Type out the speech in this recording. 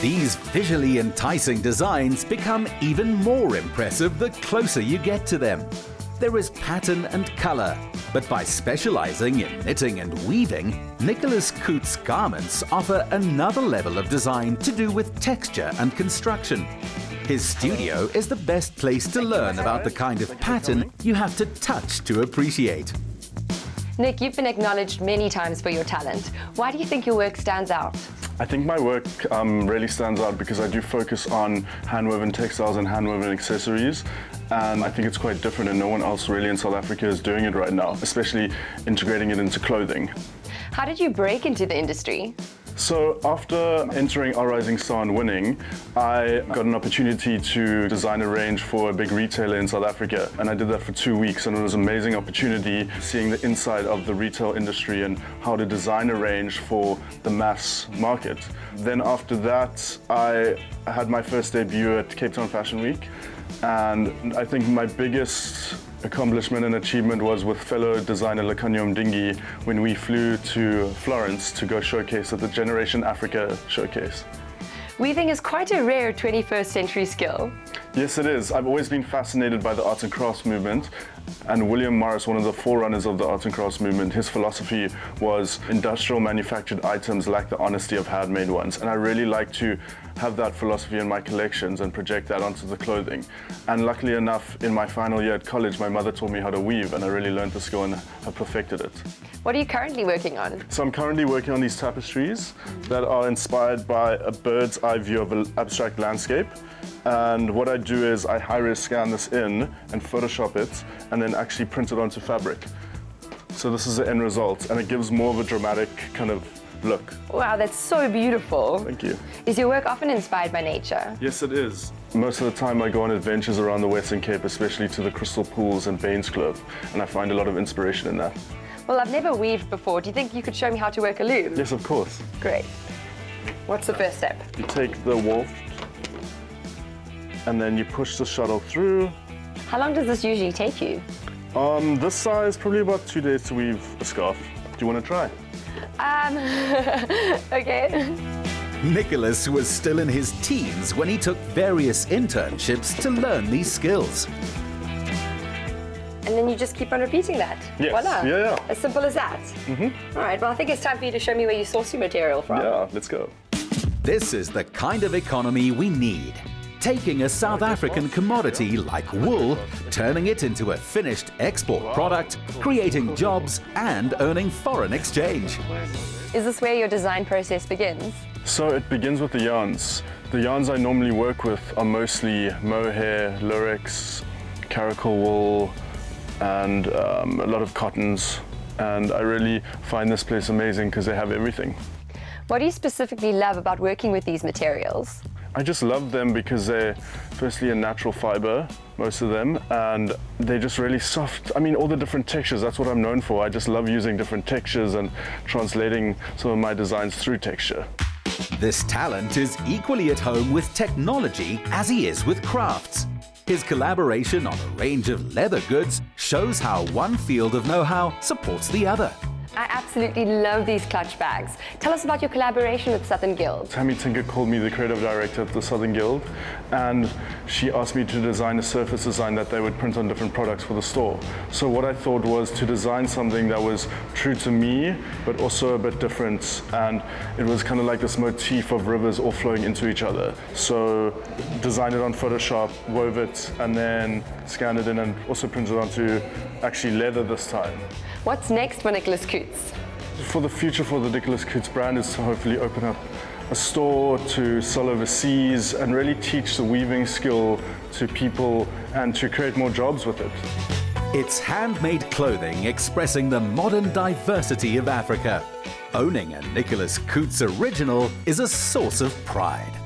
These visually enticing designs become even more impressive the closer you get to them. There is pattern and color, but by specializing in knitting and weaving, Nicholas Coutts' garments offer another level of design to do with texture and construction. His studio is the best place to learn about the kind of pattern you have to touch to appreciate. Nick, you've been acknowledged many times for your talent. Why do you think your work stands out? I think my work really stands out because I do focus on hand-woven textiles and hand-woven accessories, and I think it's quite different and no one else really in South Africa is doing it right now, especially integrating it into clothing. How did you break into the industry? So after entering Our Rising Star and winning, I got an opportunity to design a range for a big retailer in South Africa, and I did that for 2 weeks, and it was an amazing opportunity seeing the inside of the retail industry and how to design a range for the mass market. Then after that, I had my first debut at Cape Town Fashion Week, and I think my biggest accomplishment and achievement was with fellow designer Lekanyom Dingi when we flew to Florence to go showcase at the Generation Africa showcase. Weaving is quite a rare 21st century skill. Yes, it is. I've always been fascinated by the arts and crafts movement, and William Morris, one of the forerunners of the arts and crafts movement, his philosophy was industrial manufactured items lack the honesty of handmade ones, and I really like to have that philosophy in my collections and project that onto the clothing. And luckily enough, in my final year at college, my mother taught me how to weave, and I really learned the skill and have perfected it. What are you currently working on? So I'm currently working on these tapestries that are inspired by a bird's eye view of an abstract landscape. And what I do is I high-res scan this in and Photoshop it and then actually print it onto fabric. So this is the end result, and it gives more of a dramatic kind of look. Wow, that's so beautiful. Thank you. Is your work often inspired by nature? Yes, it is. Most of the time I go on adventures around the Western Cape, especially to the Crystal Pools and Baines Club, and I find a lot of inspiration in that. Well, I've never weaved before. Do you think you could show me how to work a loom? Yes, of course. Great. What's the first step? You take the waft, and then you push the shuttle through. How long does this usually take you? This size, probably about 2 days to weave a scarf. Do you want to try? Okay. Nicholas was still in his teens when he took various internships to learn these skills. And then you just keep on repeating that? Yes. Voila. Yeah. As simple as that? All right, well, I think it's time for you to show me where you source your material from. Yeah, let's go. This is the kind of economy we need. Taking a South African commodity like wool, turning it into a finished export product, creating jobs and earning foreign exchange. Is this where your design process begins? So it begins with the yarns. The yarns I normally work with are mostly mohair, lurex, caracal wool, and a lot of cottons. And I really find this place amazing because they have everything. What do you specifically love about working with these materials? I just love them because they're firstly a natural fiber, most of them, and they're just really soft. I mean, all the different textures, that's what I'm known for. I just love using different textures and translating some of my designs through texture. This talent is equally at home with technology as he is with crafts. His collaboration on a range of leather goods shows how one field of know-how supports the other. I absolutely love these clutch bags. Tell us about your collaboration with Southern Guild. Tammy Tinker called me the creative director at the Southern Guild, and she asked me to design a surface design that they would print on different products for the store. So what I thought was to design something that was true to me, but also a bit different, and it was kind of like this motif of rivers all flowing into each other. So designed it on Photoshop, wove it, and then scanned it in and also printed it onto actually leather this time. What's next for Nicholas Coutts? For the future for the Nicholas Coutts brand is to hopefully open up a store to sell overseas and really teach the weaving skill to people and to create more jobs with it. It's handmade clothing expressing the modern diversity of Africa. Owning a Nicholas Coutts original is a source of pride.